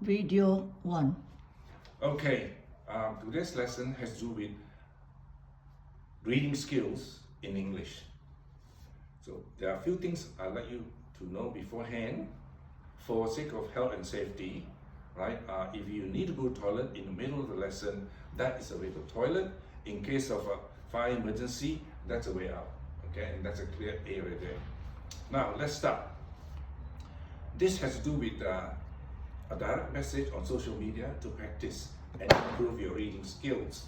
Video 1. Okay, today's lesson has to do with reading skills in English. So there are a few things I'd like you to know beforehand for sake of health and safety, right? If you need to go to the toilet in the middle of the lesson, that is a way to the toilet. In case of a fire emergency, that's a way out, okay? And that's a clear area there. Now, let's start. This has to do with a direct message on social media to practice and improve your reading skills.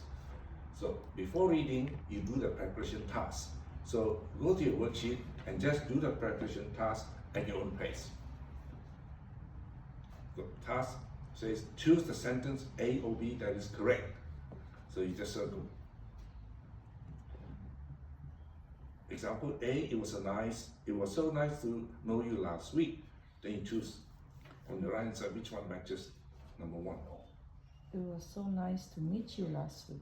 So before reading, you do the preparation task. So go to your worksheet and just do the preparation task at your own pace. The task says choose the sentence A or B that is correct. So you just circle. Example A, it was so nice to know you last week. Then you choose on the right hand side which one matches number 1. It was so nice to meet you last week.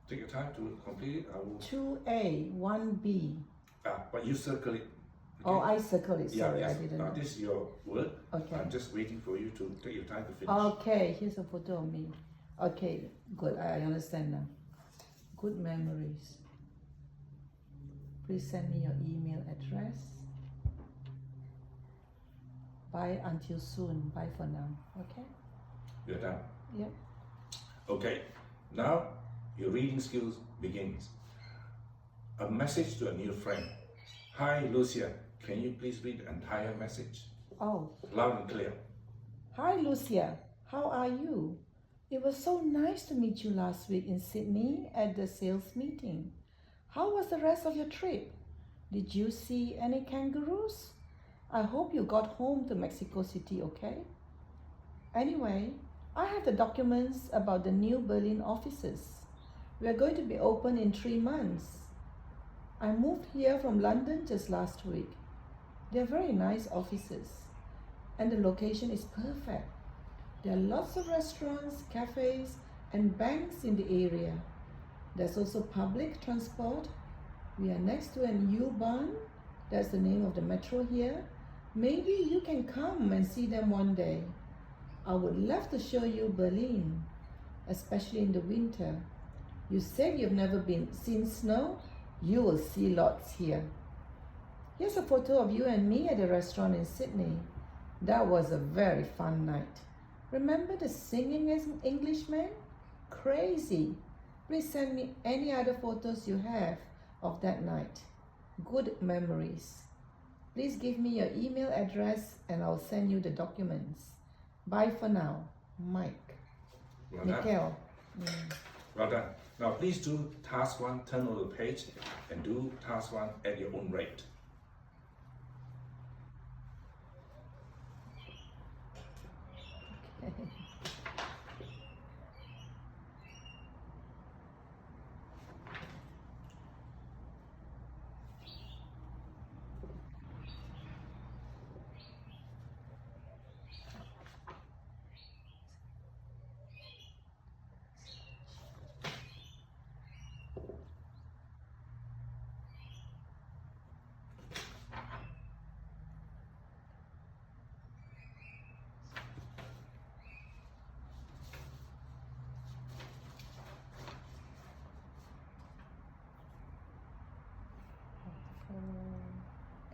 Take your time to complete it. I will. 2A, 1B. But you circle it. Oh, I circled it. Yeah, Sorry, yes. I didn't know. This is your work. Okay. I'm just waiting for you to take your time to finish. Okay, here's a photo of me. Okay, good. I understand now. Good memories. Please send me your email address. Bye until soon. Bye for now. Okay? You're done. Yep. Okay. Now your reading skills begins. A message to a new friend. Hi, Lucia. Can you please read the entire message? Oh. Loud and clear. Hi, Lucia. How are you? It was so nice to meet you last week in Sydney at the sales meeting. How was the rest of your trip? Did you see any kangaroos? I hope you got home to Mexico City okay? Anyway, I have the documents about the new Berlin offices. We are going to be open in 3 months. I moved here from London just last week. They're very nice offices and the location is perfect. There are lots of restaurants, cafes and banks in the area. There's also public transport. We are next to an U-Bahn. That's the name of the metro here. Maybe you can come and see them one day. I would love to show you Berlin, especially in the winter. You said you've never seen snow? You will see lots here. Here's a photo of you and me at a restaurant in Sydney. That was a very fun night. Remember the singing Englishman? Crazy. Please send me any other photos you have of that night. Good memories. Please give me your email address and I'll send you the documents. Bye for now. Mike. Well Mikhail. Well done. Now please do task 1, turn over the page and do task 1 at your own rate. Okay.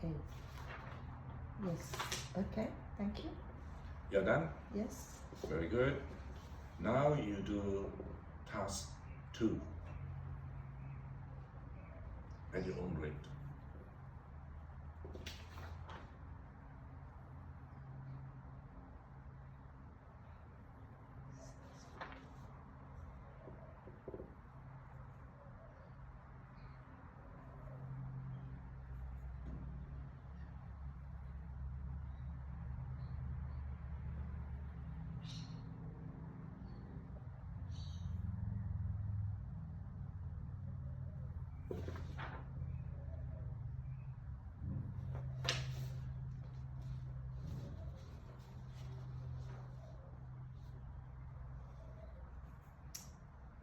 A. Yes. Okay. Thank you. You're done? Yes. Very good. Now you do task 2 at your own rate.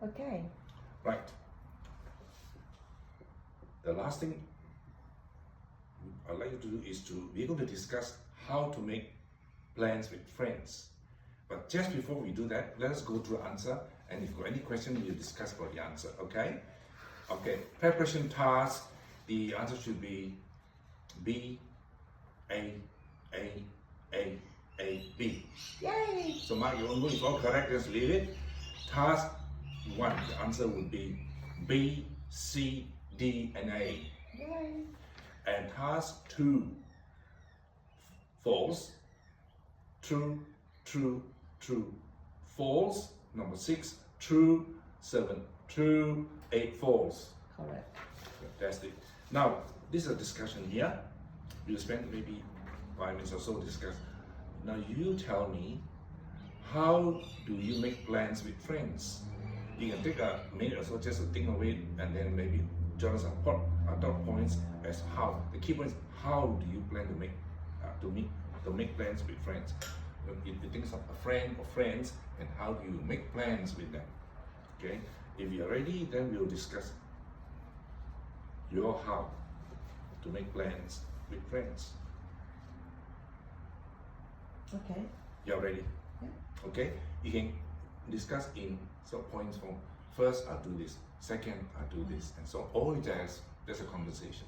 Okay. Right. The last thing I'd like you to do is we're going to discuss how to make plans with friends. But just before we do that, let us go through the answer. And if you've got any question, we'll discuss about the answer. Okay? Okay. Preparation task. The answer should be B, A, A, A, A, B. Yay! So mark your own book. If all correct, just leave it. Task 1, the answer would be B, C, D, and A. Yay! And task 2, false, true, true, true, false. Number 6, true, 7, true, 8, false. Correct. Fantastic. Now, this is a discussion here. We'll spend maybe 5 minutes or so discuss. Now you tell me, how do you make plans with friends? You can take a minute or so just to think of it, and then maybe jot us a dot points as how. The key point is, how do you plan to make plans with friends? If you think of a friend or friends, and how do you make plans with them? Okay. If you're ready, then we'll discuss your how to make plans with friends. Okay. You're ready? Yeah. Okay? You can discuss in sub points from first, I'll do this, second, I'll do this, and so all there's a conversation.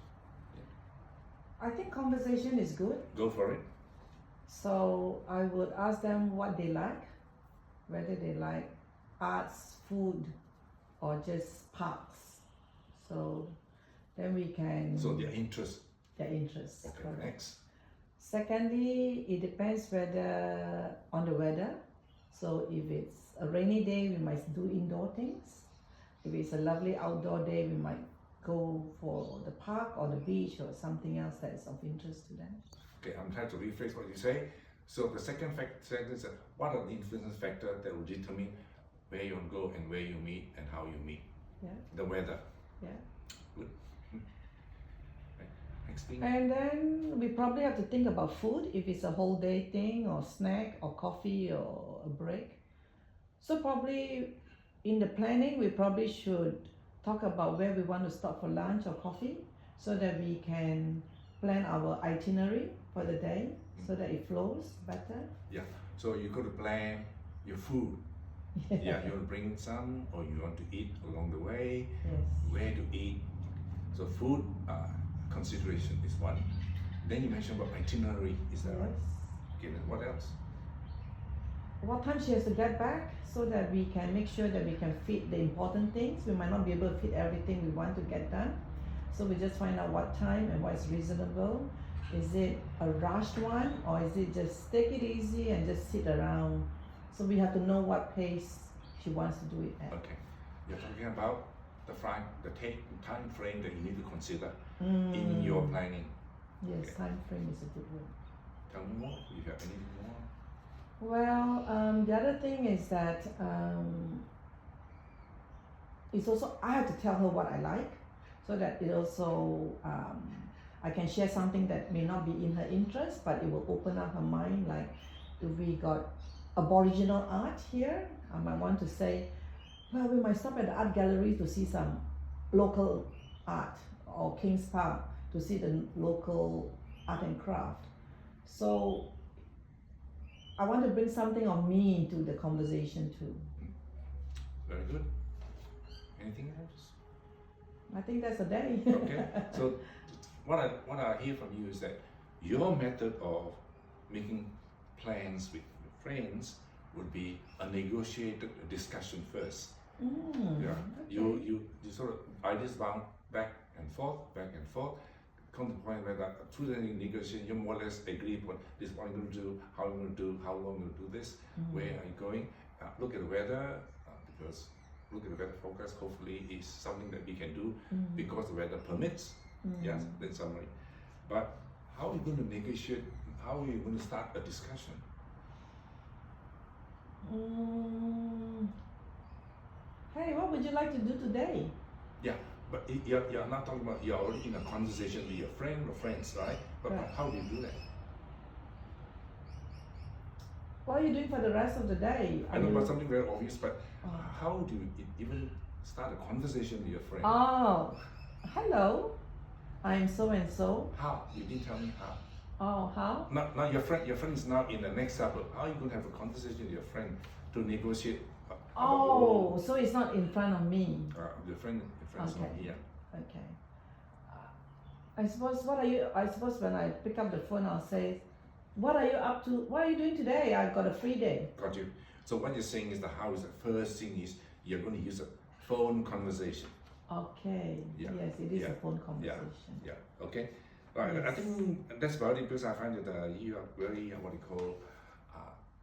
I think conversation is good. Go for it. So I would ask them what they like, whether they like arts, food, or just parks. So then we can. So their interest. Their interests. Okay, correct. next. Secondly, it depends whether on the weather. So if it's a rainy day, we might do indoor things. If it's a lovely outdoor day, we might go for the park or the beach or something else that is of interest to them. Okay, I'm trying to rephrase what you say. So the second factor is that what are the influence factors that will determine where you want to go and where you meet and how you meet? Yeah. The weather. Yeah. Good. Okay. Next thing. And then we probably have to think about food, if it's a whole day thing or snack or coffee or a break. So probably in the planning, we probably should talk about where we want to stop for lunch or coffee so that we can plan our itinerary for the day so that it flows better. Yeah, so you got to plan your food. Yeah, you want to bring some or you want to eat along the way, Yes. where to eat. So food consideration is one. Then you mentioned about itinerary, is that right? Yes. Okay, then what else? What time she has to get back so that we can make sure that we can fit the important things. We might not be able to fit everything we want to get done. So we just find out what time and what is reasonable. Is it a rushed one or is it just take it easy and just sit around? So we have to know what pace she wants to do it at. Okay, you're talking about the time frame that you need to consider Mm. in your planning. Yes, Okay. time frame is a good word. Tell me more, if you have anything more. Well, the other thing is that it's also I have to tell her what I like, so that it also I can share something that may not be in her interest, but it will open up her mind. Like if we got Aboriginal art here, I might want to say, well, we might stop at the art gallery to see some local art, or King's Park to see the local art and craft. So I want to bring something of me into the conversation too. Very good. Anything else? I think that's a day. Okay, so what I hear from you is that your method of making plans with friends would be a negotiated discussion first. Yeah, Okay. you sort of ideas bound back and forth, come to the point where that through the negotiation you more or less agree on this what I'm going to do, how I'm going to do, how long I'm going to do this, where are you going, look at the weather, because look at the weather forecast hopefully is something that we can do because the weather permits. Yes, that's summary. But how are you going to negotiate, how are you going to start a discussion? Hey, what would you like to do today? Yeah, but you're not talking about, you're already in a conversation with your friend or friends, right? But Right. how do you do that? What are you doing for the rest of the day? I know about something very obvious, but Oh. how do you even start a conversation with your friend? Oh, hello. I'm so and so. How? You didn't tell me how. Oh, how? Now your friend is now in the next suburb. How are you going to have a conversation with your friend to negotiate? Oh, so it's not in front of me. Your friend's not Okay. here. Okay. I suppose when I pick up the phone, I'll say, what are you up to? What are you doing today? I've got a free day. Got you. So what you're saying is the how is the first thing is you're going to use a phone conversation. Okay. Yeah. Yes, it is Yeah. a phone conversation. Yeah. Okay. Right. I Yes. think that's about it because I find that you are very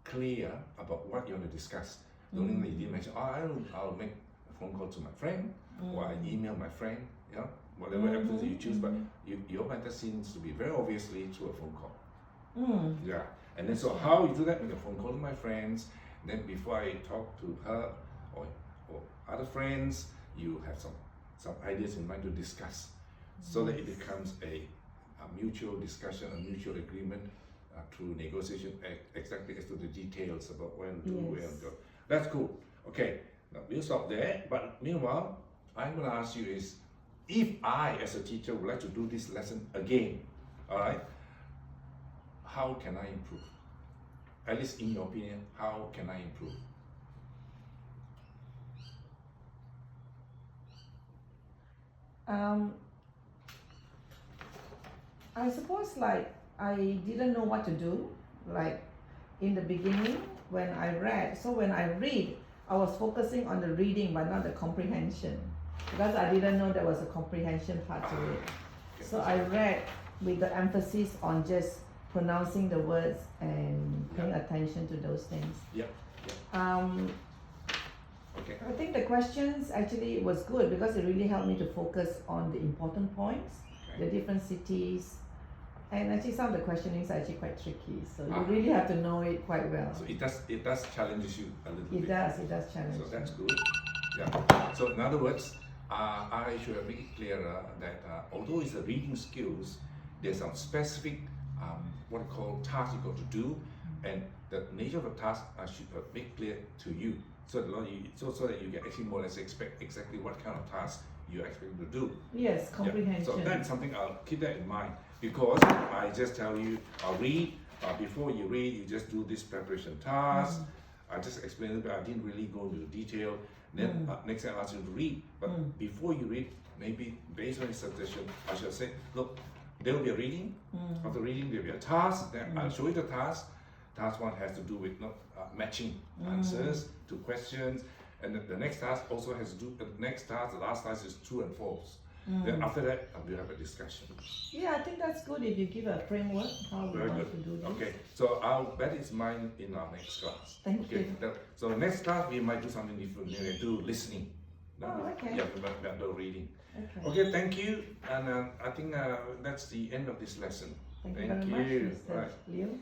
clear about what you want to discuss. The only thing you didn't mention, I'll make a phone call to my friend or I email my friend. You know, whatever approach you choose, but your method seems to be very obviously through a phone call. Yeah, and then so how you do that? Make a phone call to my friends. Then before I talk to her or other friends, you have some ideas in mind to discuss, so that it becomes a mutual discussion, a mutual agreement through negotiation, exactly as to the details about when to do, where to go. That's cool. Okay, now we'll stop there. But meanwhile, I'm going to ask you is, if I, as a teacher, would like to do this lesson again, all right? How can I improve? At least in your opinion, how can I improve? I suppose like I didn't know what to do, like in the beginning when I read. So when I read, I was focusing on the reading but not the comprehension, because I didn't know there was a comprehension part to it. So I read with the emphasis on just pronouncing the words and paying attention to those things. Yeah. Okay. I think the questions actually was good because it really helped me to focus on the important points, the different cities, and actually some of the questionings are actually quite tricky. So you really have to know it quite well. So it does challenges you a little bit. It does challenge. So that's good. Yeah. So in other words, I should make it clearer that although it's a reading skills, there's some specific what I call tasks you got to do, and the nature of the task I should make clear to you, so that you can actually more or less expect exactly what kind of task you're expected to do. Yes, comprehension. So that's something I'll keep that in mind, because I just tell you, I'll read. Before you read, you just do this preparation task. I just explained it, but I didn't really go into detail. Then next time I ask you to read, but before you read, maybe based on your suggestion, I shall say, look, there will be a reading. After reading, there will be a task. Then I'll show you the task. Task one has to do with matching answers to questions, and the next task also has to do. The next task, the last task is true and false. Then after that, we'll have a discussion. Yeah, I think that's good if you give a framework how we Very want good. to do this. Okay, so I'll bet it's mine in our next class. Thank you. So the next class we might do something different. We may do listening. Okay. Yeah, we might do reading. Okay. Okay, thank you. And I think that's the end of this lesson. Thank you very much, Mr. Right. Liu.